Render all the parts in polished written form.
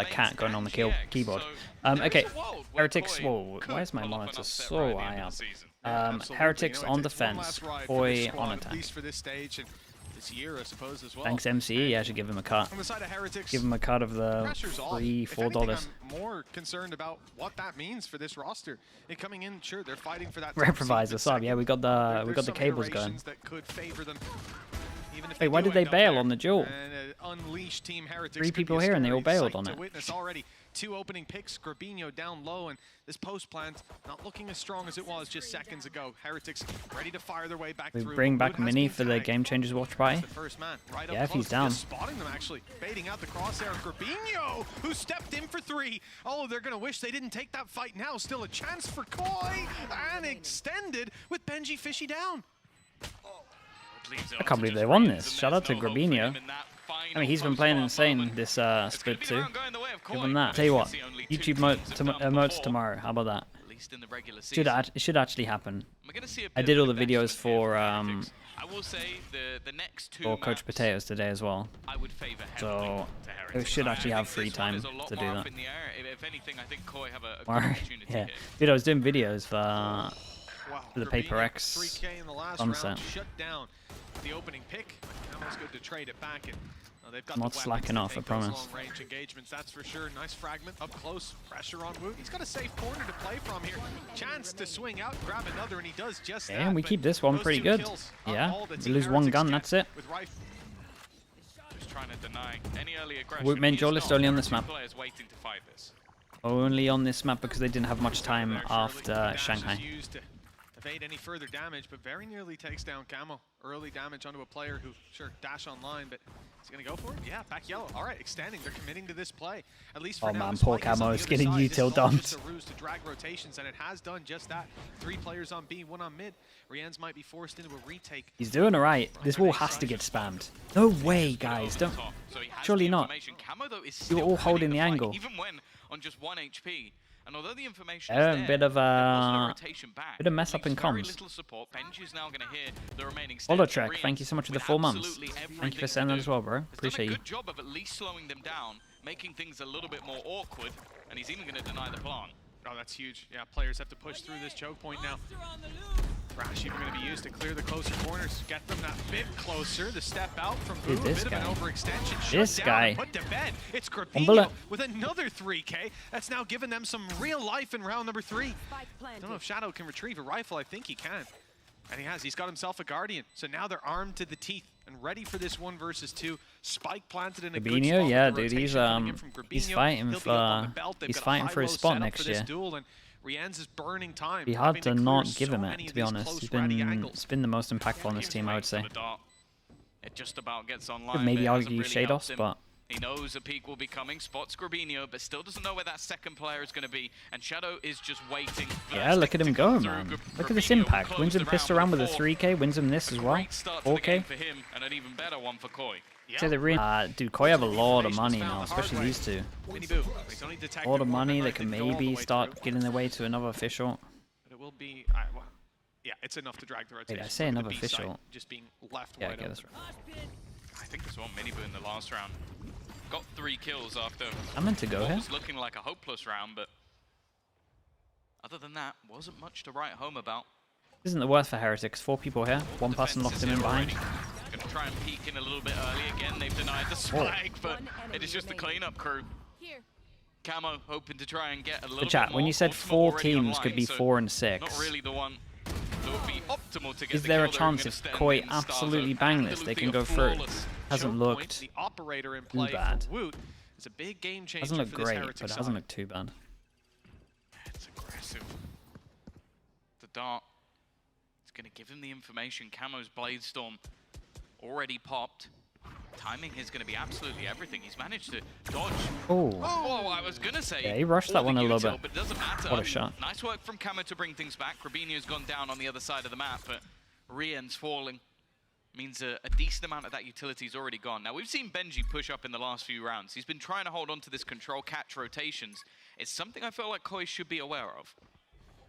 a cat going on the keyboard. Okay, Heretics. Whoa, why is my monitor so high up? Heretics on defense, Koi on attack. Thanks, MCE. I should give him a cut. Give him a cut of the $3-4. More concerned about what that means for this roster. And coming in, sure, they're fighting for that. Reproviser sub. Yeah, we got the cables going. Hey, why did they bail on the duel? 3 people here and they all bailed on it. Two opening picks, Grabinho down low, and this post plant not looking as strong as it was just seconds ago. Heretics ready to fire their way back through. We bring back Mini for the Game Changers watch party. Yeah, if he's down. Spotting them actually, baiting out the crosshair. Grabinho, who stepped in for 3. Oh, they're gonna wish they didn't take that fight now. Still a chance for Koi, and extended with Benji Fishy down. I can't believe they won this. Shout out to Grabinho. I mean, he's been playing insane this split too. Give him that. Tell you what, YouTube emotes tomorrow. How about that? It should actually happen. I did all the videos for Coach Potatoes today as well. So we should actually have free time to do that. Yeah, dude, I was doing videos for the Paper X sunset. The opening pick, almost good to trade it back. And they've got not slacking off, I promise. Range engagements, that's for sure. Nice fragment up close, pressure on Woot. He's got a safe corner to play from here. Chance to swing out, grab another, and he does just that. And we keep this one pretty good. Yeah, we lose one gun, that's it. Woot main duelist only on this map. Only on this map because they didn't have much time after Shanghai. Evade any further damage, but very nearly takes down Camo. Early damage onto a player who, sure, dash online, but is he going to go for it? Yeah, back yellow. All right, extending. They're committing to this play. At least for now. Man, poor Camo is getting util dumped. It's a ruse to drag rotations, and it has done just that. 3 players on B, 1 on mid. Rienz might be forced into a retake. He's doing all right. This wall has to get spammed. No way, guys. Don't. Surely not. You were all holding the angle. Even when on just 1 HP. And although the information a bit of mess up in comms. Holotrek, thank you so much for the 4 months. Thank you for sending that as well, bro. Appreciate you. Good job of at least slowing them down, making things a little bit more awkward, and he's even going to deny the plant. Oh, that's huge. Yeah, players have to push through this choke point now. Crash even going to be used to clear the closer corners, get them that bit closer. The step out from Boo, a bit of an overextension. This guy. Put to bed. It's Grabinho with another 3K. That's now given them some real life in round number 3. I don't know if Shadow can retrieve a rifle. I think he can. And he has. He's got himself a Guardian. So now they're armed to the teeth and ready for this 1 versus 2. Spike planted in a good spot. Yeah, dude, he's fighting for his spot next year. Rienz is burning time. Be hard to not give him it, to be honest. It's been the most impactful on this team, I would say. It just about gets online. Could maybe argue Shados, but he knows a peak will be coming. Spots Grabinho, but still doesn't know where that second player is going to be. And Shadow is just waiting. Yeah, look at him go, man. Look at this impact. Wins him pissed around with a 3K. Wins him this as well. 4K. For him, and an even better one for Koi. Dude, Koi have a lot of money now, especially these two. A lot of money. They can maybe start getting their way to another official. But it will be, yeah, it's enough to drag the rotation. Wait, I say another official. Just being left yeah, wide that's right. I think this one Miniboo in the last round. Got 3 kills after. I'm meant to go here. Was looking like a hopeless round, but other than that, wasn't much to write home about. Isn't the worst for Heretics. 4 people here. 1 person locked him in behind. Gonna try and peek in a little bit early again. They've denied the spike, but it is just the cleanup crew. Camo hoping to try and get a little chat, bit more. when you said 4 teams could be 4 and 6. Not really the one that would be optimal to get. Is there a chance if Koi absolutely bang this, they can go through? Hasn't looked too bad. Hasn't looked great, but it hasn't looked too bad. It's aggressive. The dart. It's going to give him the information. Camo's Blade Storm already popped. Timing is going to be absolutely everything. He's managed to dodge. Oh, I was going to say. Yeah, he rushed that one a little bit. But it doesn't matter. What a shot. Nice work from Camo to bring things back. Grabinho's gone down on the other side of the map, but Rien's falling. Means a decent amount of that utility is already gone. Now, we've seen Benji push up in the last few rounds. He's been trying to hold on to this control, catch rotations. It's something I feel like Koi should be aware of.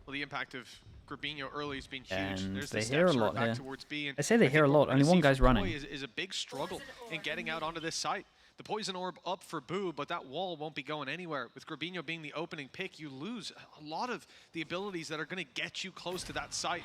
Well, the impact of Grabinho early has been huge. And there's they hear a lot here. B, I say they hear a lot. Only one guy's running. Is a big struggle in getting out onto this site. The poison orb up for Boo, but that wall won't be going anywhere. With Grabinho being the opening pick, you lose a lot of the abilities that are going to get you close to that site.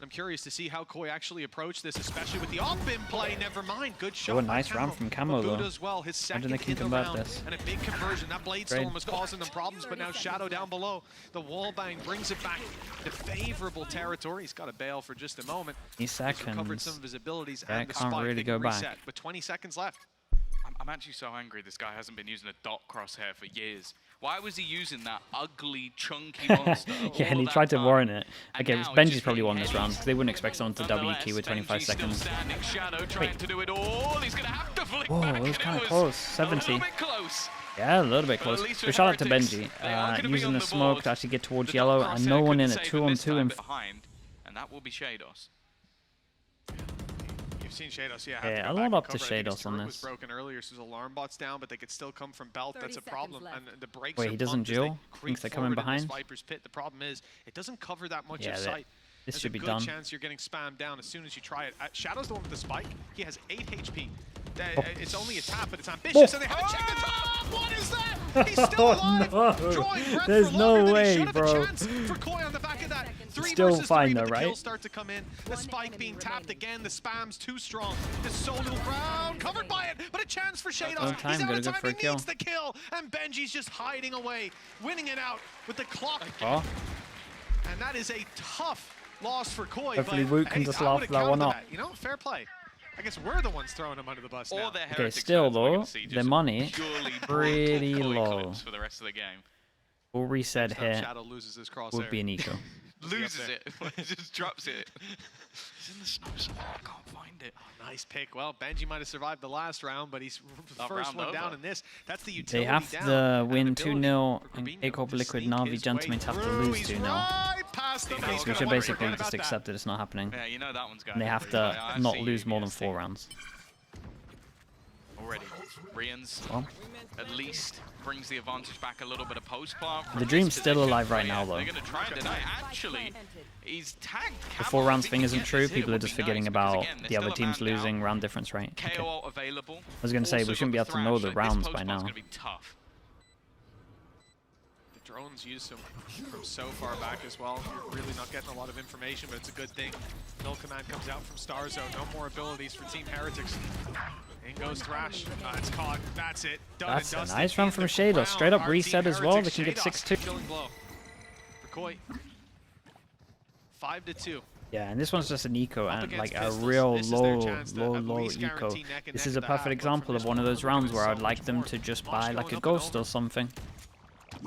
I'm curious to see how Koi actually approached this, especially with the off-bin play. Never mind, good shot. Oh, a nice round from Camo though. Does well, his second they can in the convert round, this. and a big conversion. That Blade Storm was causing them problems, but now Shadow down below. The wall bang brings it back to favorable territory. He's got to bail for just a moment. He's seconds. Recovered some of his abilities, Yeah, and the can't spike really go reset, back. with 20 seconds left. I'm actually so angry this guy hasn't been using a dot crosshair for years. Why was he using that ugly, chunky monster? Yeah, and he tried to warrant it. Okay, Benji's probably won this round because they wouldn't expect someone to W key with 25 seconds. Wait. Whoa, it was kind of close. 70. Yeah, a little bit close. So shout out to Benji. Using the smoke to actually get towards yellow and no one in a 2-on-2 in and that will be Shados. Seen Shados, yeah, a lot up to Shados on this. Was broken earlier, so his alarm bot's down, but they could still come from Belt. That's a problem. And the brakes. Wait, he doesn't duel? Thinks they're coming behind. Viper's pit. The problem is it doesn't cover that much Yeah, of sight. this should be There's a done. good chance you're getting spammed down as soon as you try it. Shadow's the one with the spike. He has 8 HP. It's only a tap, but it's ambitious, and they haven't checked the top. What is that? He's still alive. Drawing breath There's for no longer way, than he bro. A chance for Koi on the back of that. 3 Still versus 3, fine but though, the right? kills start to come in. The spike being tapped again. The spam's too strong. The solo ground covered by it, but a chance for Shadows. Time, He's out of go time. for a He kill. needs the kill, and Benji's just hiding away, winning it out with the clock. Oh. And that is a tough loss for Koi. Hopefully but, Woot can just laugh that one up. You know, fair play. I guess we're the ones throwing him under the bus now. Okay, still though, the money pretty low. For the rest of the game. Full reset here Shadow loses his crosshair. would be an eco. Loses it. Just drops it. He's in the snow somewhere. I can't find it. Oh, nice pick. Well, Benji might have survived the last round, but he's the first one down in this. That's the utility. They have to win 2-0 and take over Liquid Navi. Gentlemen have to lose 2-0. We should basically just accept that it's not happening. Yeah, you know that one's going. And they have to not lose more than 4 rounds. Already. Rian's at least brings the advantage back a little bit of post-plant. The dream's still alive right now, though. They're going to try and deny. Actually, he's tagged. The 4 rounds thing isn't true. People are just forgetting about the other teams losing round difference, right? Okay. I was going to say, we shouldn't be able to know the rounds by now. Drones use them from so far back as well. You're really not getting a lot of information, but it's a good thing. Null command comes out from Star Zone. No more abilities for Team Heretics. In goes Thrash. It's caught. That's it. Done. That's a nice run from Shadow. Straight up reset as well. They can get 6-2. Killing blow for Koi. 5-2. Yeah, and this one's just an eco and like a real low eco. This is a perfect example of one of those rounds where I'd like them to just buy like a ghost or something.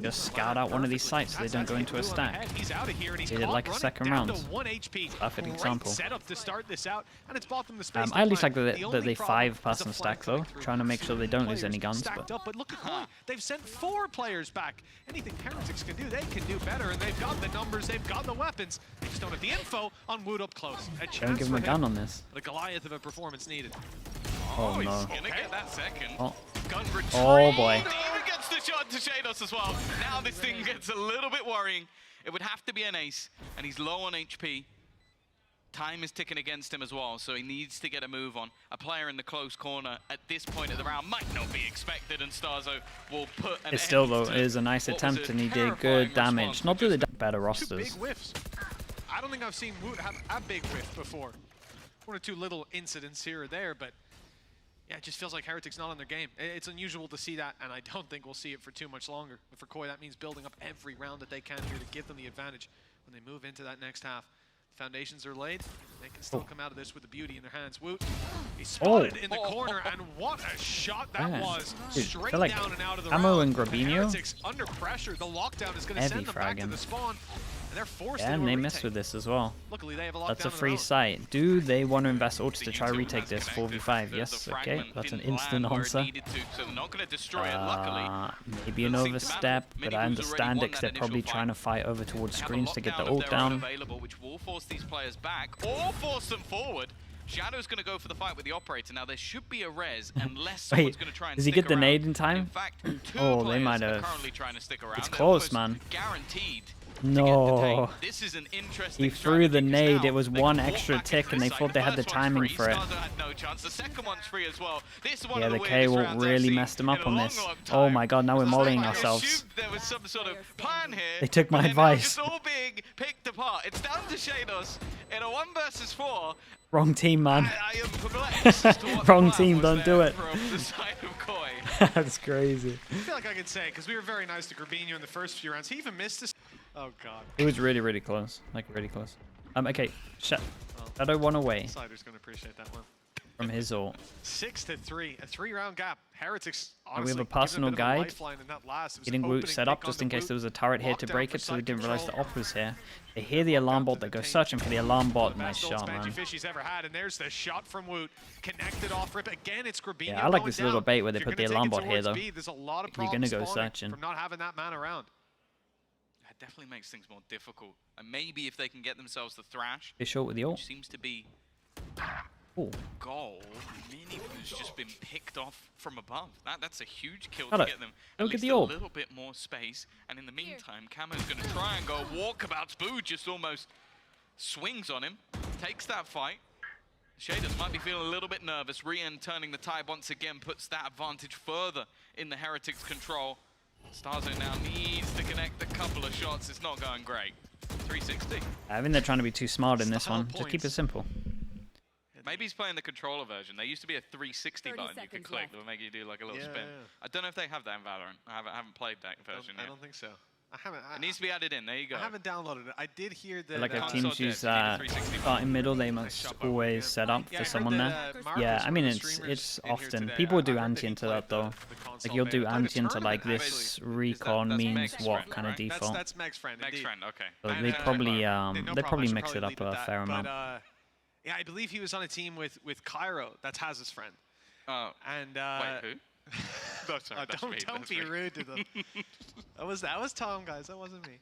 Just scout out one of these sites so they don't go into a stack. They did like a second round. Perfect example. I at least like that they 5-person stack though, trying to make sure they don't lose any guns. But look at Koi. They've sent 4 players back. Anything Heretics can do, they can do better, and they've got the numbers, they've got the weapons. They just don't have the info on Woot up close. Don't give him a gun on this. The Goliath of a performance needed. Oh no. He's gonna get that second. Gun retrieve. Oh boy. Even gets the shot to Shados as well. Now this thing gets a little bit worrying. It would have to be an ace, and he's low on HP. Time is ticking against him as well, so he needs to get a move on. A player in the close corner at this point of the round might not be expected, and Starzo will put an It still though end to is a nice attempt, and he did good terrifying damage. response, Not through the better 2 rosters. big whiffs. I don't think I've seen Woot have a big whiff before. 1 or 2 little incidents here or there, but yeah, it just feels like Heretics not on their game. It's unusual to see that, and I don't think we'll see it for too much longer. But for Koi, that means building up every round that they can here to give them the advantage when they move into that next half. Foundations are laid. They can still come out of this with the beauty in their hands. Woot, he's spotted in the corner, and what a shot that was. Dude, Straight feel like down and out of the Camo round. and Grabinho, Heretics under pressure. The lockdown is going to send them back to the spawn. And they're forced yeah, to and they a mess retake. with this as well. Luckily, they have a lockdown That's a of their free own. site. Do they want to invest ults to try retake this 4v5? Yes, okay. That's an instant answer. Maybe an overstep, but I understand it because they're probably trying to fight over towards screens to get the ult down. Which will force these players back or force them forward. Shadow's going to go for the fight with the operator. Now, there should be a res unless someone's going to try and does he stick get the around. nade in time? In fact, 2 oh, they players might are have. currently trying to stick around. It's They're close, almost man. Guaranteed No. This is an interesting He threw the nade. now It was they one can walk extra back tick, into and they this thought side. they The had the first one's timing free. for it. Starzo had no chance. The second one's free as well. This is one Yeah, of the the K weirdest will rounds I've really seen messed him in up a on long, this. long Oh time. my god, now we're It's like mollying I ourselves. assumed there was some sort of plan here. They took my but they're now advice. just all being picked apart. It's down to Shados in a 1 versus 4. Wrong team, man. I am perplexed as to what Wrong the plan team, was don't do there it. from the side of Koi. That's crazy. I feel like I could say, because we were very nice to Grabinho in the first few rounds. He even missed us. Oh, God. It was really, really close. Like, really close. Okay. Shadow one away Slider's going to appreciate that one. from his ult. 6-3, a 3-round gap. Heretics, And honestly, we have a personal given a bit of a guide. lifeline in that last. It was Getting an Woot opening set up pick on just the in case Woot. there was a turret here to Lockdown break for it, so they side didn't realize the control. op was here. They hear the alarm bot, they go searching for the alarm bot. Nice Best shot, ults Benji man. Fishy's ever had, and there's the shot from Woot. Connected off rip. Again, it's Grabinho. Yeah, I like going this little down. bait where they If put you're the gonna alarm take it bot here, towards though. B, there's a lot of If you're gonna problems go spawning searching. from not having that man around. That definitely makes things more difficult. And maybe if they can get themselves the Thrash, They short with the ult. which seems to be Oh, goal, Miniboo's just been picked off from above. That's a huge kill Hello. to get them Look at at least the a orb. little bit more space. And in the meantime, Camo's going to try and go walkabouts. Boo just almost swings on him, takes that fight. Shaders might be feeling a little bit nervous. Rian turning the tide once again puts that advantage further in the Heretics' control. Starzo now needs to connect a couple of shots. It's not going great. 360. I think they're trying to be too smart in this Style one. Just keep it points. simple. Maybe he's playing the controller version. There used to be a 360 30 button you could seconds click left. that would make you do like a little Yeah, spin. yeah. I don't know if they have that in Valorant. I haven't played that version I yet. don't think so. I haven't. It needs to be added in. There you go. I haven't downloaded it. I did hear that. Like a Console team dev, who's you need a 360 starting middle, they must always set up Yeah, I for heard someone that, there. Mark Yeah, was I one mean, of the it's streamers in here often. today. People I do heard that anti he into that, played though. the console Like, you'll do beta. Played a anti into like tournament, this actually. recon that's means Meg's what friend, kind of right? default. That's Meg's friend. Meg's indeed. friend, okay. So And, they probably no they problem, probably I should mix it probably up lead with a that, fair amount. But, yeah, I believe he was on a team with Cairo. That's Haz's friend. Oh, And wait, who? No, sorry, that's me, don't that's be me. rude to them. that was Tom, guys. That wasn't me.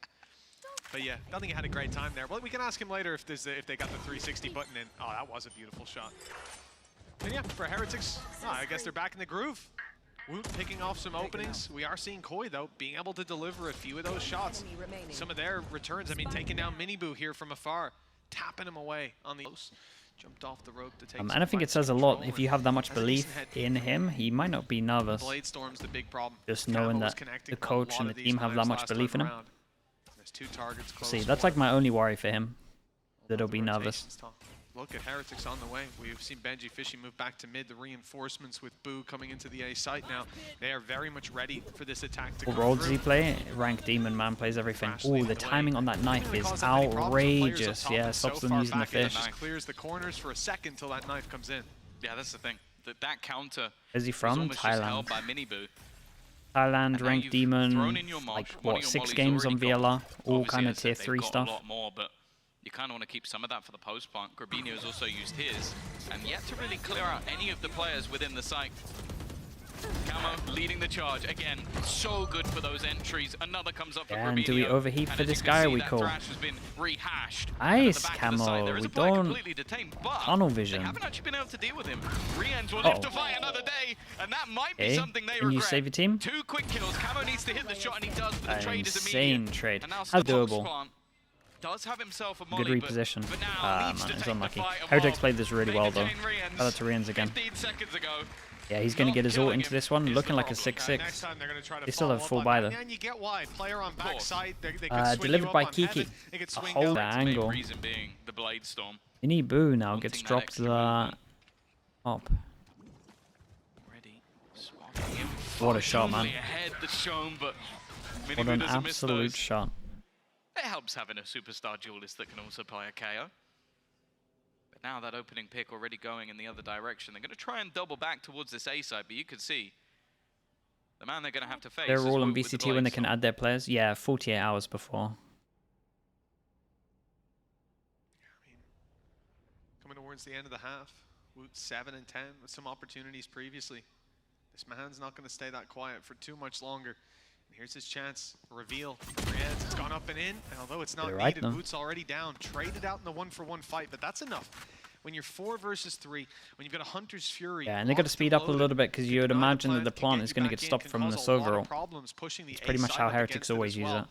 But yeah, I think he had a great time there. Well, we can ask him later if they got the 360 button in. Oh, that was a beautiful shot. And yeah, for Heretics, I guess they're back in the groove. Woot picking off some openings. We are seeing Koi, though, being able to deliver a few of those shots. Some of their returns, I mean, taking down Miniboo here from afar, tapping him away on the close. Jumped off the rope to take And I think it says a lot. If you have that much belief in him, he might not be nervous. Blade Storm's the big problem. Just knowing Camo was that connecting the coach a lot and the of these team have that knives much last belief in time him. around. There's 2 targets close. See, that's like my only worry for him. That he'll be nervous. Rotations, Tom. Look at Heretics on the way. We've seen Benji Fishy move back to mid. The reinforcements with Boo coming into the A site now. They are very much ready for this attack to What come role does through. he play? Rank Demon Man plays everything. Flash Oh, leading the the way. timing on that knife Doesn't really is cause that many problems. The players up outrageous. top Yeah, and so stops them far using the back, it fish. just clears the corners for a second till that knife comes in. Yeah, that's the thing. That counter Where's he was from? almost just held Thailand. by Miniboo. Thailand, And now Rank you've Demon, thrown in your Mosh. like One what, of your 6 mollies games on already gone. VLR? All Obviously, kind of as I tier said, 3 they've got stuff. a lot more, but you kind of want to keep some of that for the post plant. Grabinho has also used his, and yet to really clear out any of the players within the site. Camo leading the charge again. So good for those entries. Another comes up for Yeah, and Grabinho. do we overheat And for as this you can guy, see, we that call? Thrash has been rehashed. Nice, And at the back of the side, Camo. there is We a player don't completely detained, but tunnel they vision. haven't actually been able to deal with him. Rians will Uh-oh. live to fight another day, and that might be Okay, something they can you regret. save your team? 2 quick kills. Camo needs to hit the shot, and he does, but the An trade is insane immediate. trade. And now That's Stock's doable. plant does have himself a molly, Good reposition. but now Ah, needs man, to it's take unlucky. the fight and Heretics Bob. played this really They well, though. detain Rians Shout out to Rians again. 15 seconds ago. Yeah, he's going to Not get his ult killing into him this one, is looking the like a problem. 6-6. Next time they're going to try to They still have follow full up buy, on though. that. And you get why. Player on course. backside, they could swing Delivered you by up on Kiki. heaven. They could A swing whole down. The main angle. reason being the Blade Storm. Ini Boo now Wanting gets that dropped extra the movement. top. Ready, spotting him. What a shot, man. Totally ahead, the shown, but What Miniboo an doesn't miss absolute those. shot. It helps having a superstar duelist that can also play a KO. But now that opening pick already going in the other direction, they're going to try and double back towards this A side, but you can see the man they're going to have to face. They're is all on Woot with the BCT when Blade they can Storm. add their players. Yeah, 48 hours before. Coming towards the end of the half. Woot 7 and 10 with some opportunities previously. This man's not going to stay that quiet for too much longer. And here's his chance. Reveal. Rians, it's gone up and in. And although it's not They're right, needed, though. Woot's already down. Traded out in the 1-for-1 fight, but that's enough. When you're 4 versus 3, when you've got a Hunter's Fury. Yeah, and they got to speed up a little bit because you would imagine that the plant is going to get stopped from the Sova ult. It's It's pretty much how Heretics always use it.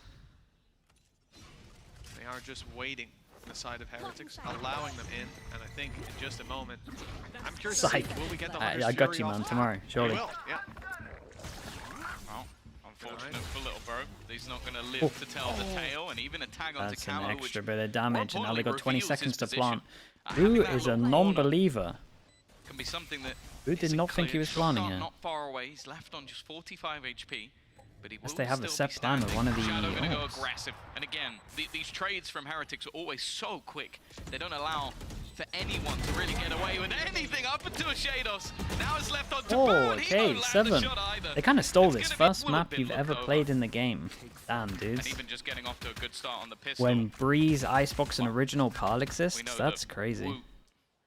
are just waiting on the side of Heretics, allowing them in. And I think in just a moment, I'm curious to see, will we get the Hunter's I got Fury you, off? man, tomorrow, surely. We will, yeah. Well, unfortunate for little bro. He's not going to live to tell the tale, and even a tag onto That's an Camo, extra which bit of damage, and now they got 20 reveals his seconds to position. plant. Having Who that is a little non-believer? can be something that Who did not think he was planning it? Not far away. He's left on just 45 HP. But he will Unless they have a still set be plan with one of the Shadow gonna go orcs. aggressive. And again, these trades from Heretics are always so quick. They don't allow for anyone to really get away with anything up until Shados. Now it's left on to Oh, Bird. He okay, won't land 7. the shot either. They kind of stole It's this gonna be first map Willowbin you've looked ever over. played in the game. Damn, And dudes. even just getting off to a good start on the pistol. When Breeze, Icebox, and Original Pal we exists, know that's that crazy. Woot,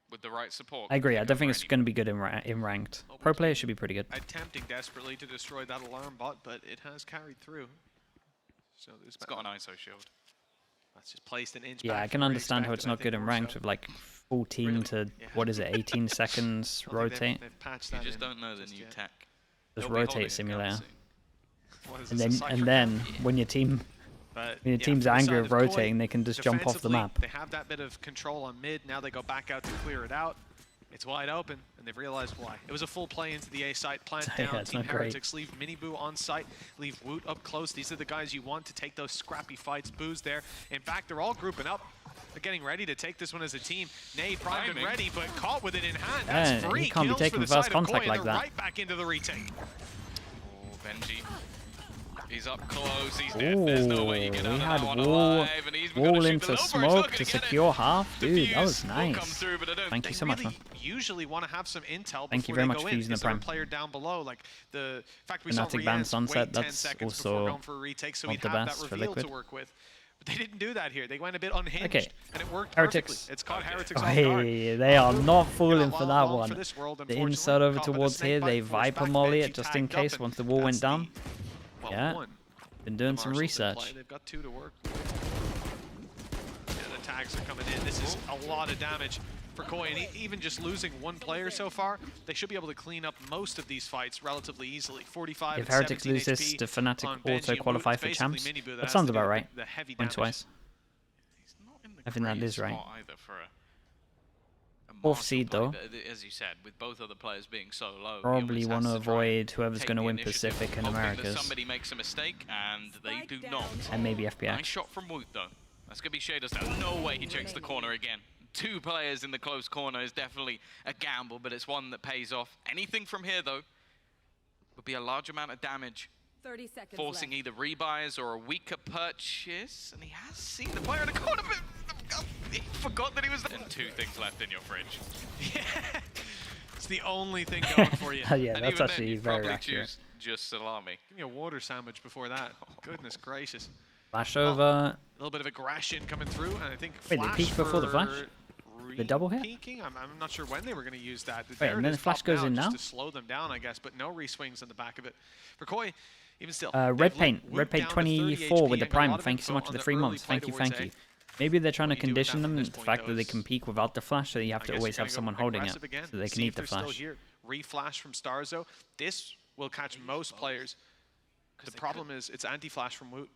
with the right support. I agree. I can don't go think for it's anything. going to be good in ranked. Pro players should be pretty good. Attempting desperately to destroy that alarm bot, but it has carried through. So there's It's got an ISO shield. That's just placed an inch Yeah, back I can from where understand how it's expected, I not think, good in more ranked so. with like 14 to, Yeah. what is it, 18 seconds I don't think rotate. they've patched You that just in don't know the just new yet. tech. Just They'll be holding rotate it simulator. down soon. What is And this, a then, cypher and craft? then when your team But, when your yeah, team's from the angry side of of Koi, rotating, they can just jump off the defensively, map. They have that bit of control on mid. Now they go back out to clear it out. It's wide open, and they've realized why. It was a full play into the A site, plant Yeah, down, it's Team not great. Heretics leave Miniboo on site, leave Woot up close. These are the guys you want to take those scrappy fights. Boo's there. In fact, they're all grouping up. They're getting ready to take this one as a team. Nay primed and Timing. ready, but caught with it in hand. Yeah, That's he free can't be kills taking for the first side contact of Koi, like and they're that. right back into the retake. Oh, Benji. He's up close, he's dead. There's no way you get we out of had that one wall, alive. And he's wall gonna shoot into the low bar. He's not smoke gonna to get it. secure half. The Dude, that was fuse will come nice. through, but I don't Thank you They so much, really man. usually want to have some intel Thank you before very they much go for in. using the Is there a prime. player down below? Like the fact we Fnatic saw ban Riaz Sunset, wait 10 that's seconds also before going for a retake, so not we'd the have best that for reveal to Liquid. work with. But they didn't do that here. They went a bit unhinged, Okay. and it worked Heretics. perfectly. It's caught Okay. Heretics off guard. Hey, they are not fooling Not for long- that long one. for this world, The unfortunately. insert over Caught with a towards snake here, bite, they forced Viper back, molly Benji it just in tagged up, case and once the wall went that's the- down. well, Yeah. one. Been doing The some Marshals in research. play. They've got 2 to work with. Yeah, the tags are coming in. This is a lot of damage for Koi, and even just losing one player so far, they should be able to clean up most of these fights relatively easily. 45 If and Heretics 17 lose this, HP do Fnatic on Benji auto and qualify Woot. for It's champs? basically Miniboo That has sounds to do about right. the heavy Win damage. twice. He's not in the I think that greatest is right. spot either for a Fourth Marshall seed, play, though. but as you said, with both other players being so low, he Probably always want has to try and avoid whoever's take going to the win initiative, Pacific and hoping that Americas. somebody makes a mistake, and they do not. And maybe FPX. Nice shot from Woot, though. That's going to be Shadows now. No way he checks the corner again. 2 players in the close corner is definitely a gamble, but it's one that pays off. Anything from here, though, would be a large amount of damage, 30 seconds forcing left. either rebuys or a weaker purchase. And he has seen the player in the corner, but he forgot that he was there. And 2 things left in your fridge. Yeah. It's the only thing going for you. Yeah, And that's even actually then, you'd very probably accurate. choose just salami. Give me a water sandwich before that. Goodness gracious. Flash over. A little bit of aggression coming through, and I think Wait, they Flash peeked before the flash? The double hit? Peeking? I'm not sure when they were going to use that. Wait, and then the flash goes in now? Just to slow them down, I guess, but no re-swings on the back of it. For Koi, even still. Red Paint 24 with the prime. Thank you so much for the 3 months. Thank you, thank you. Maybe they're trying to What do you do with condition that them from the this point, fact though, that they is- can peek without the flash, so you have to always have someone holding it, so they can eat the flash. Re-flash from Starzo. This will catch most players. The problem is it's anti-flash from Woot.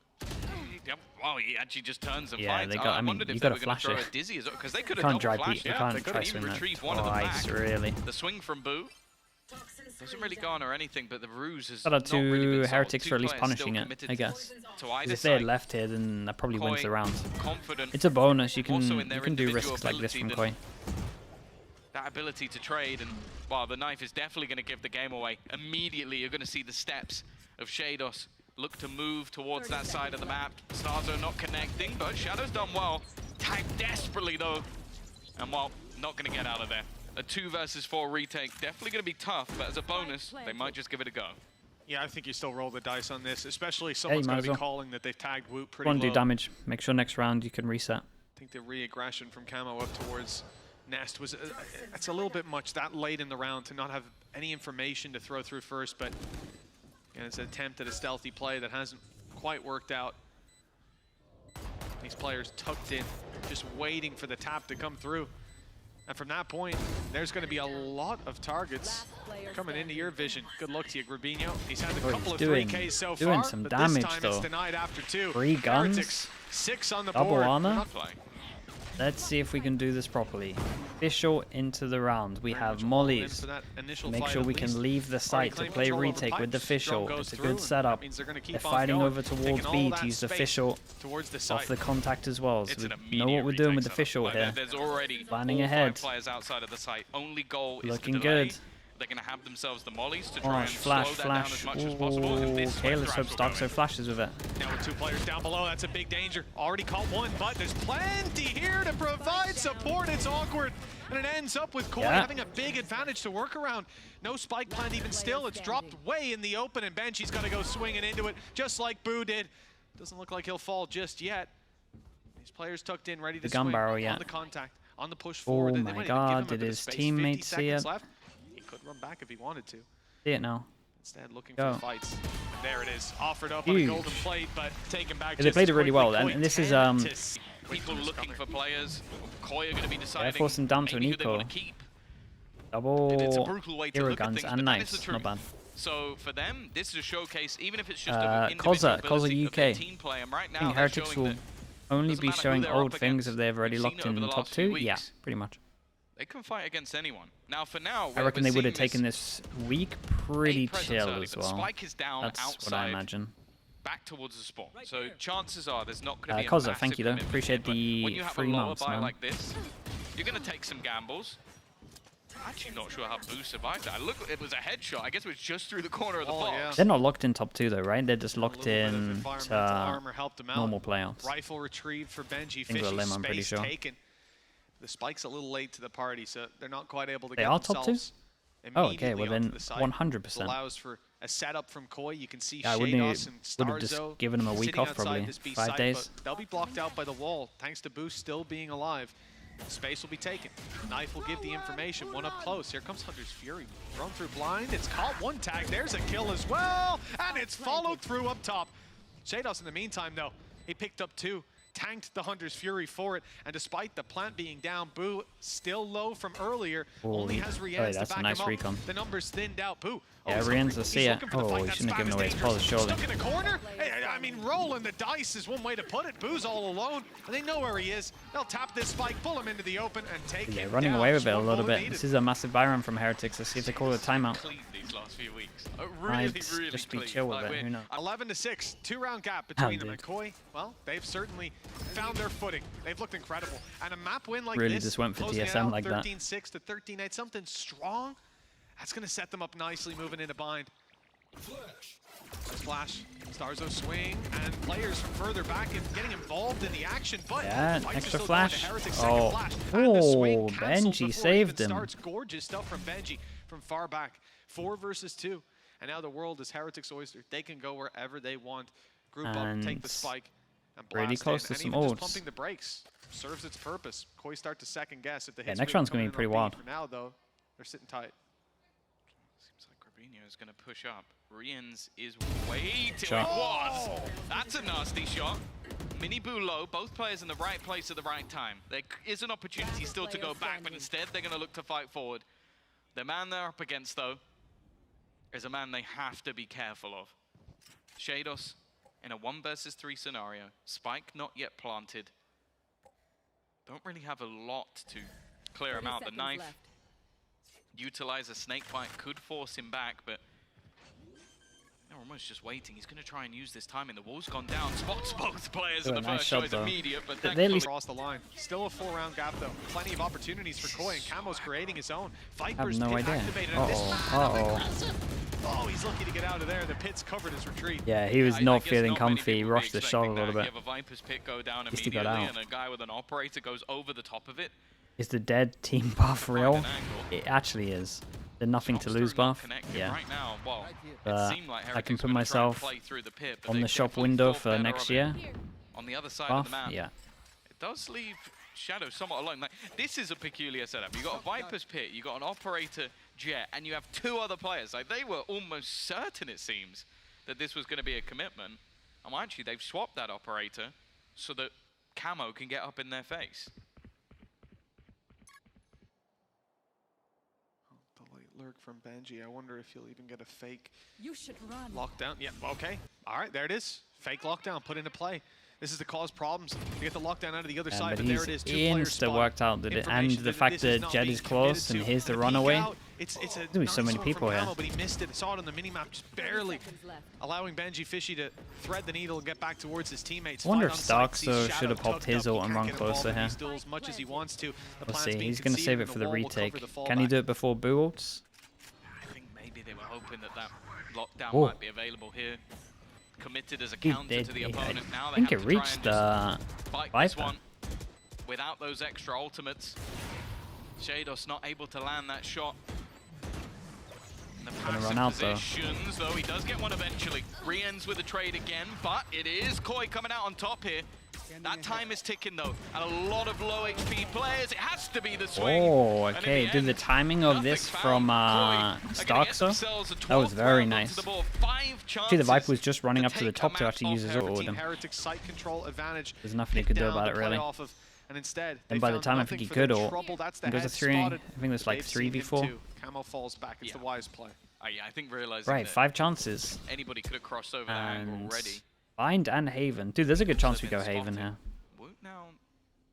Yep. Wow, he actually just turns and Yeah, fights. they got- I mean, wondered you if they gotta were going flash to throw it. a dizzy as well, because they could You have can't double dry flashed. peek, you Yeah, they can't could try have even swing that retrieved one of them twice, back. really. The swing from Boo doesn't really garner anything, but the ruse has Shout out not really to been sold. Heretics 'Two for at least players still punishing it, committed I guess. To either Because if they had side. left here, then that probably wins Koi the round. confident. It's a bonus. You Also can in their do individual risks like this ability from that- Koi. That ability to trade, and well, the knife is definitely going to give the game away. Immediately, you're going to see the steps of Shados look to move towards that side of the map. Starzo not connecting, but Shadow's done well. Tagged desperately, though. And, well, not going to get out of there. A 2 versus 4 retake. Definitely going to be tough, but as a bonus, they might just give it a go. Yeah, I think you still roll the dice on this, especially someone's might going as to be well. calling that they've tagged Woot pretty Go and low. do damage. Make sure next round you can reset. I think the re-aggression from Camo up towards Nest was it's a little bit much that late in the round to not have any information to throw through first, but again, it's an attempt at a stealthy play that hasn't quite worked out. These players tucked in, just waiting for the tap to come through. And from that point, there's going to be a lot of targets coming into your vision. Good luck to you, Grabinho. He's had a Oh, couple of doing 3Ks so doing far, some but damage, this time though. it's denied after 2. 3 guns, Heretics, 6 on the double board. armor. Let's see if we can do this properly. Official into the round. We have mollies. Make sure we can leave the site to play retake with the official. It's a good setup. They're fighting over towards B to use the official off the contact as well. So we know what we're doing with the official here. There's already Planning ahead. players outside of the site. Only goal is Looking to delay. good. They're going to have themselves the mollies to try and Flash, slow that down flash. as much as possible. And this is where Okay, let's hope Thrash will go Stoxo in. flashes with it. Now with 2 players down below, that's a big danger. Already caught one, but there's plenty here to provide support. It's awkward, and it ends up with Koi having a big advantage to work around. No spike planned even still. It's dropped way in the open, and Benji's got to go swinging into it, just like Boo did. Doesn't look like he'll fall just yet. These players tucked in, ready to swing on the contact, on the push forward. Oh my god, did his teammates see it? Left. He could run back if he wanted to. See it now. Instead, looking for fights. And there it is, offered up on a golden plate, but taken back. They played it really well, and this is people looking for players. Koi are going to be deciding. force him down to an eco. Double hero guns and knives, not bad. So for them, this is a showcase, even if it's just an Koza UK. team play. And right now, I think Heretics will only be showing old things if they've already locked in the top 2. Yeah, pretty much. They can fight against anyone. Now, for now, I reckon they would have taken this week pretty chill as well. Spike is down That's outside, what I imagine. back towards the spawn. So chances are there's not going to be a Koza, massive thank you though. commitment Appreciate here, the when you have 3 a lower months, buy man. like this, you're going to take some gambles. I'm actually not sure how Boo survived that. Look, it was a headshot. I guess it was just through the corner of the box. Yeah. They're not locked in top 2 though, right? They're just locked in armor helped him out. normal playoffs. Rifle retrieved for Benji. Single limb, I'm pretty sure. Taken. The spike's a little late to the party, so they're not quite able to They get are top 2? Oh, okay, well then onto the site. 100%. Allows for a setup from Koi. You can see Yeah, I Shados and would have just Starzo given them a week sitting off outside probably. this B 5 site, days. but they'll be blocked out by the wall, thanks to Boost still being alive. Space will be taken. Knife will give the information. One up close. Here comes Hunter's Fury. Run through blind. It's caught. One tag. There's a kill as well. And it's followed through up top. Shados in the meantime, though, he picked up 2. Tanked the Hunter's Fury for it, and despite the plant being down, Boo still low from earlier. Only has Rienz to back him up. Recon. The numbers thinned out. Boo. Yeah, Rienz will see it. Oh, he shouldn't have given away his pulse, surely. Stuck in a corner. Hey, I mean, rolling the dice is one way to put it. Boo's all alone, and they know where he is. They'll tap this spike, pull him into the open, and take him down. Running away with it a little bit. This is a massive Byron from Heretics. Let's see if they call it a timeout. These last few weeks. Might just be chill with it. Who knows? 11-6, 2-round gap between them. And Koi, well, they've certainly found their footing. They've looked incredible. And a map win like Really this, just went for closing it TSM out like that. 13-6 to 13-8, something strong. That's going to set them up nicely moving into bind. Flash, Starzo swing, and players from further back and getting involved in the action. But yeah, extra flash. Oh, Benji saved him. Starts gorgeous stuff from Benji from far back. 4 versus 2. And now the world is Heretics Oyster. They can go wherever they want. Group up, take the spike, and blast really close to and some even just ults. pumping the brakes serves its purpose. Koi start to second guess if the hits. Next round's gonna be pretty wild. For now, though, they're sitting tight. Seems like Grabinho is going to push up. Rienz is way too. It was. That's a nasty shot. Mini Boo low, both players in the right place at the right time. There is an opportunity still to go back, but instead they're going to look to fight forward. The man they're up against, though, is a man they have to be careful of. Shados in a 1 versus 3 scenario. Spike not yet planted. Don't really have a lot to clear him out. The knife, utilize a snake bite, could force him back, but they're almost just waiting. He's going to try and use this timing. The wall's gone down. Spots both players in the first choice immediate, but thankfully across the line. Still a 4-round gap, though. Plenty of opportunities for Koi, and Camo's creating his own. Vipers no pit idea. activated. Oh, he's lucky to get out of there. The pit's covered his retreat. Yeah, he was not feeling comfy. He rushed the shot a little bit. You have a Viper's pit go down At least he got immediately, out. and a guy with an operator goes over the top of it. Is the dead team buff real? It actually is. The nothing to lose buff. Yeah. Right now, well, I can put myself on the shop window for next year. On the other side Buff, of the map, yeah. it does leave Shadow somewhat alone. Like, this is a peculiar setup. You got a Viper's pit, you got an operator jet, and you have 2 other players. Like, they were almost certain, it seems, that this was going to be a commitment. And actually, they've swapped that operator so that Camo can get up in their face. lurk from Benji. I wonder if he'll even get a fake You should run. lockdown. Yeah, okay. All right, there it is. Fake lockdown put into play. This is to cause problems. To get the lockdown out of the other side, but there it is. Insta worked out, did it? And the fact that Jed is close and here's the runaway. It's a There's gonna be so many people here. But he missed it. Saw it on the minimap, just barely allowing Benji Fishy to thread the needle and get back towards his teammates. I wonder if Starkso should have popped his ult and run closer here. As much as he wants to. We'll see. He's going to save it for the retake. Can he do it before Boo ults? I think maybe they were hoping that that lockdown might be available here. Committed as a counter to the opponent. Now I think it reached the Viper. Without those extra ultimates, Shados not able to land that shot. The Gonna run out though. Though he does get one eventually. Re-ends with the trade again, but it is Koi coming out on top here. That time is ticking though, and a lot of low HP players. It has to be the swing. Oh, okay. Dude, the timing of this from Starkso, that was very nice. See, the Viper was just running up to the top to actually use his ult with him. There's nothing he could do about it really. And by the time I think he could ult, it goes to 3. I think there's like 3v4. Camo falls back. It's the wise play. Yeah, I think realizing right, 5 chances. Anybody could have crossed over that angle already. Bind and Haven. Dude, there's a good chance we go Haven here. Woot now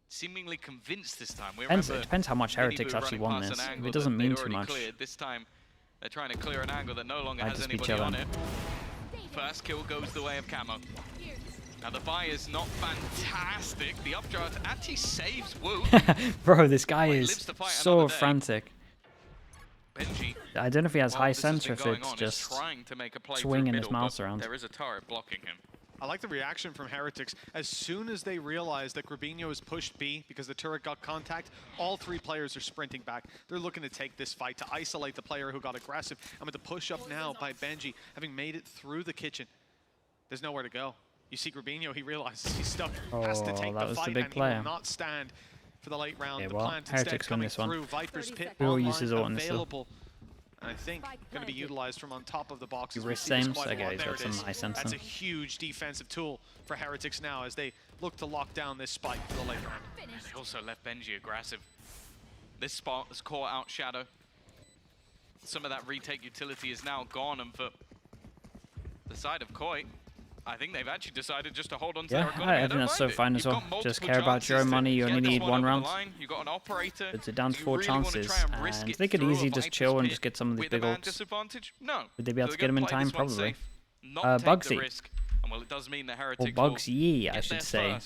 seemingly convinced this time. It depends how much Heretics actually won this. If it doesn't mean too much. This time they're trying to clear an angle that no longer has anybody on it. First kill goes the way of Camo. Now the buy is not fantastic. The updraft actually saves Woot. Bro, this guy is so frantic. Benji, I don't know if he has high center, if it's just swinging his mouse around. There is a turret blocking him. I like the reaction from Heretics. As soon as they realize that Grabinho has pushed B because the turret got contact, all 3 players are sprinting back. They're looking to take this fight, to isolate the player who got aggressive. And with the push up now by Benji, having made it through the kitchen, there's nowhere to go. You see Grabinho, he realizes he's stuck, has to take the fight, and he will not stand for the late round. Yeah, the well, plant Heretics win this one. through. Viper's pit Who uses ult in this available. I think going to be utilized from on top of the box. You risk sames? Okay, he's got some high sense. That's a huge defensive tool for Heretics now as they look to lock down this spike for the late round. They also left Benji aggressive. This spot has caught out Shadow. Some of that retake utility is now gone, and for the side of Koi, I think they've actually decided just to hold on to their economy. I think that's so fine as well. Just care about your own money. You only need 1 round. You got an operator. It's down to 4 chances, and they could easily just chill and just get some of these big ults. No. Would they be able to get them in time? Probably. Bugsy. Well, it does mean the Or Heretics Bugsy, I should say.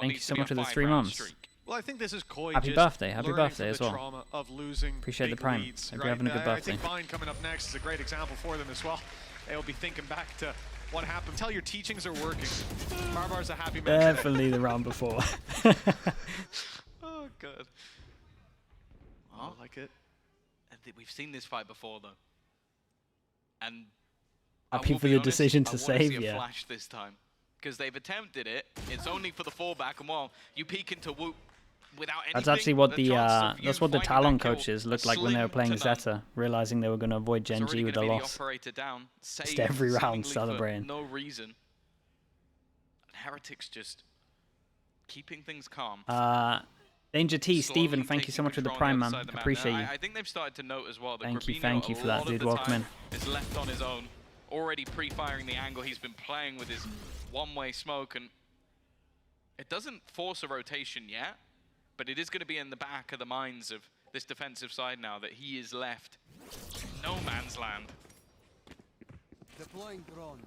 Thank you so much for the 3 months. Well, I think this is Koi Happy birthday as well. Appreciate the prime. Hope you're having a good birthday. I think Vine coming up next is a great example for them as well. They'll be thinking back to what happened. Tell your teachings are working. Barbar's a happy man. Definitely the round before. Oh, good. I like it. We've seen this fight before, though. And happy for the decision to save, a flash this time. Because they've attempted it. It's only for the fallback, and while you peek into Woot without anything, that's actually what the Talon coaches looked like when they were playing Zeta, realizing they were going to avoid Gen G with a loss. Just every round celebrating. No reason. And Heretics just keeping things calm. Danger T, Steven, thank you so much for the prime, man. Appreciate you. I think they've started to note as well that thank you for that, dude. Welcome in. Is left on his own, already pre-firing the angle. He's been playing with his one-way smoke, and it doesn't force a rotation yet. But it is going to be in the back of the minds of this defensive side now that he is left no man's land. Deploying drone.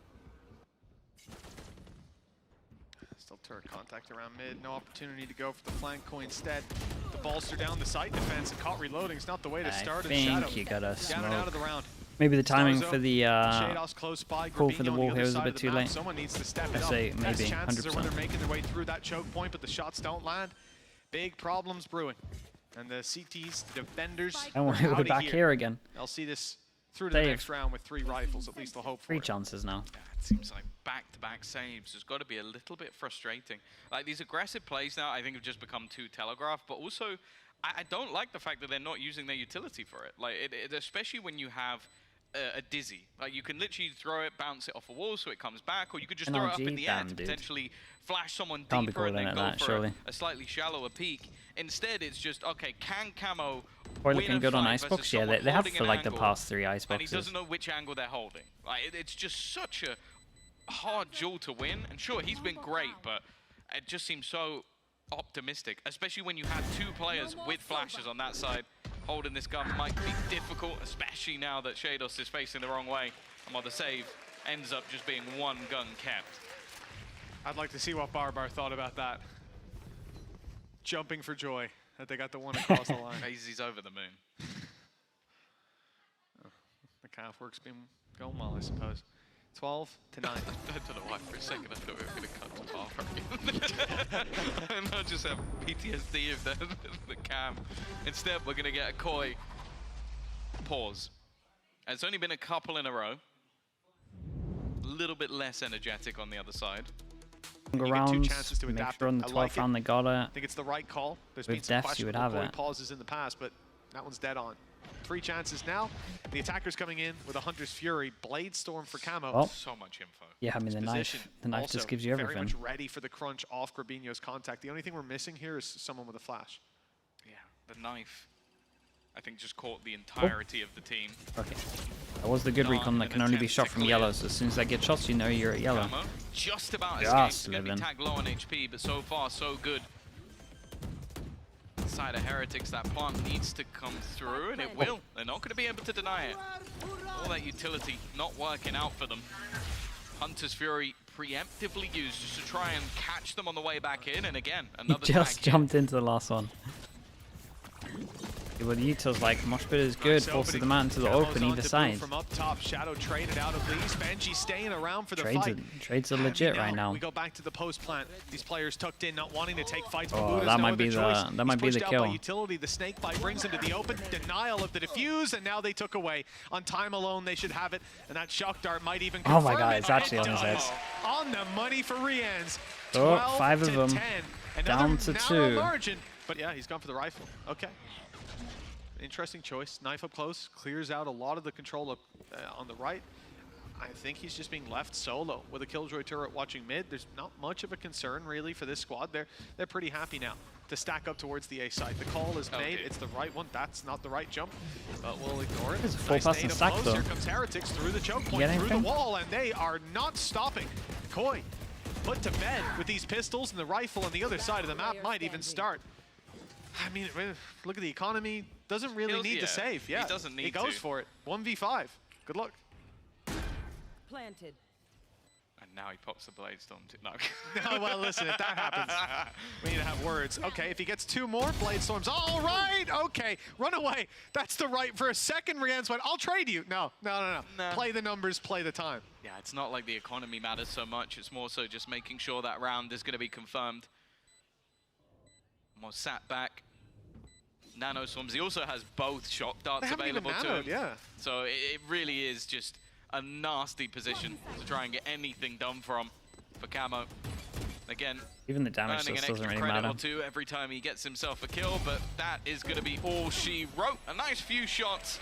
Still turret contact around mid. No opportunity to go for the flank. Koi instead. The bolster down the site defense and caught reloading. It's not the way to start. I think you gotta smoke. Out of the round. Maybe the timing for the call for the wall here was a bit too late. Someone needs to step I say maybe 100%. When they're 100%. making their way through that choke point, but the shots don't land. Big problems brewing. And the CTs, the defenders, we're back here again. They'll see this through to the next round with 3 rifles, at least they'll hope for 3 chances now. Yeah, it seems like back-to-back saves has got to be a little bit frustrating. Like, these aggressive plays now, I think, have just become too telegraphed, but also, I don't like the fact that they're not using their utility for it. Like, especially when you have a dizzy. Like, you can literally throw it, bounce it off a wall so it comes back, or you could just throw it up in the air to potentially flash someone deeper and then go for a slightly shallower peak. Instead, it's just, okay, can Camo Boy looking good on icebox. Yeah, they have for like the past 3 and he iceboxes. doesn't know which angle they're holding. Like, it's just such a hard duel to win. And sure, he's been great, but it just seems so optimistic, especially when you have 2 players with flashes on that side. Holding this gun might be difficult, especially now that Shados is facing the wrong way. And while the save ends up just being 1 gun kept. I'd like to see what Barbar thought about that. Jumping for joy that they got the one across the line. He's over the moon. The calf work's been going well, I suppose. 12 to 9. I don't know why for a second I thought we were going to cut to half. And I'll just have PTSD of the cam. Instead, we're going to get a Koi pause. And it's only been a couple in a row. A little bit less energetic on the other side. Rounds, 2 chances to make adapt. sure on the 12th round they got it. I think it's the right call. There's been some questionable pauses in the past, but that one's dead on. 3 chances now. The attacker's coming in with a Hunter's Fury, Blade Storm for camo. Oh. So much info. Yeah, I mean the knife just gives you everything. Very much ready for the crunch off Grabinho's contact. The only thing we're missing here is someone with a flash. Yeah, the knife, I think, just caught the entirety of the team. Okay. That was the good recon that can only be shot from yellow, so as soon as they get shots, you know you're at yellow. Just about Just escaped. Going to be tagged low on HP, but so far, so good. Side of Heretics, that plant needs to come through, and it will. They're not going to be able to deny it. All that utility not working out for them. Hunter's Fury preemptively used just to try and catch them on the way back in, and again, another He just jumped into the last one. Yeah, well, the util's like, Mosh Pit is good, forces them out into the open either side. From up top, Shadow traded out of these. Benji staying around for the fight. Trades are legit right now. We go back to the post plant. These players tucked in, not wanting to take fights. Oh, that might be the kill. Utility, the snake bite brings him to the open. Denial of the defuse, and now they took away. On time alone, they should have it, and that shock dart might even confirm. Oh my God, it's actually on his head. On the money for Rians. Oh, 5 of them. 10. Down to 2. Margin, but yeah, he's gone for the rifle. Okay. Interesting choice. Knife up close, clears out a lot of the control up on the right. I think he's just being left solo with a Killjoy turret watching mid. There's not much of a concern really for this squad. They're pretty happy now to stack up towards the A side. The call is made. It's the right one. That's not the right jump, but we'll ignore it. It's a full-person stack though. Here comes Heretics through the choke point, through the wall, and they are not stopping. Koi put to bed with these pistols, and the rifle on the other side of the map might even start. I mean, look at the economy. Doesn't really need to save. Yeah, he doesn't need to. He goes for it. 1v5. Good luck. Planted. And now he pops the Blade Storm. No. No, well, listen, if that happens, we need to have words. Okay, if he gets 2 more Blade Storms, all right, okay, run away. That's the right for a second. Rian's went, I'll trade you. No. Play the numbers, play the time. Yeah, it's not like the economy matters so much. It's more so just making sure that round is going to be confirmed. More sat back. Nano Swarms. He also has both shock darts available to him. Yeah. So it really is just a nasty position to try and get anything done for Camo. Again, even the damage earning an doesn't extra really credit matter. or 2 every time he gets himself a kill, but that is going to be all she wrote. A nice few shots.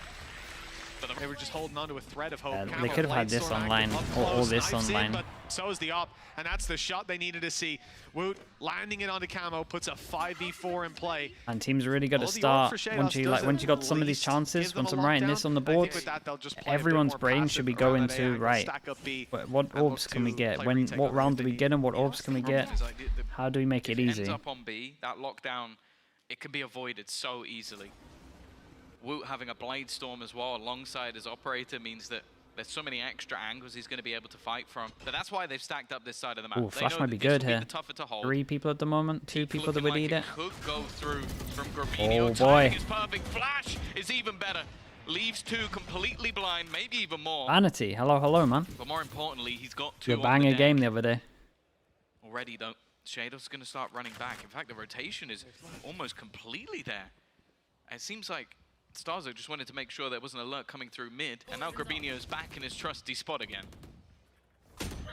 They were just holding on to a thread of hope. They could have had this online, or this online. But so is the op, and that's the shot they needed to see. Woot landing it onto Camo puts a 5v4 in play. And teams really got to start once you got some of these chances. Once I'm writing this on the board, everyone's brain should be going to right. What orbs can we get? What round do we get and what orbs can we get? How do we make it easy? Ends up on B, that lockdown, it can be avoided so easily. Woot having a Blade Storm as well alongside his operator means that there's so many extra angles he's going to be able to fight from. But that's why they've stacked up this side of the map. Ooh, Flash might be good here. 3 people at the moment, 2 people that would eat it. Could go through from Grabinho. Oh boy. His perfect Flash is even better. Leaves 2 completely blind, maybe even more. Vanity, hello, man. But more importantly, he's got 2 on the deck. Banger game the other day. Already though, Shadow's going to start running back. In fact, the rotation is almost completely there. It seems like Starzo just wanted to make sure there wasn't an alert coming through mid, and now Grabinho's back in his trusty spot again.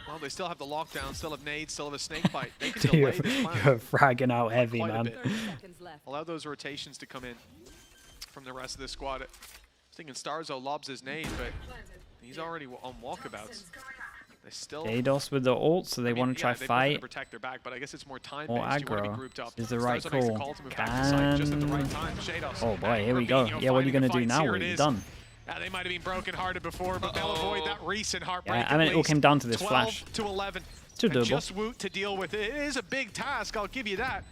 Well, they still have the lockdown, still have nades, still have a snake bite. They can delay this plan. You're fragging out heavy, man. Allow those rotations to come in from the rest of the squad. I was thinking Starzo lobs his nade, but he's already on walkabouts. Still, Jados with the ult, so they want to try they both fight. protect their back, but I guess it's more time Or based. You want to be aggro grouped up. is the right Starzo makes the call. to move back to site just at the right Can... time. Shadows. Oh boy, here we Rubinho go. Yeah, what are you finding going to the do fights. now? Here What it are you is. done? They might have been broken-hearted before, but they'll avoid that recent heartbreak. Yeah, I mean, it all came down to this 12 flash. to 11. Too doable. Just Woot to deal with it. It is a big task, I'll give you that.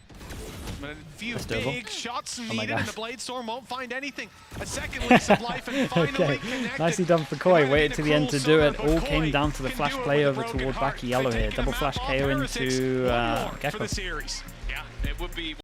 But a few big shots needed, and the Blade Storm won't find anything. A second lease of life, and finally connected. Nicely done for Koi. Waited to the end to do it. All came down to the flash play over toward Baki Yellow here. Double flash KO into Gecko. Yeah, it would be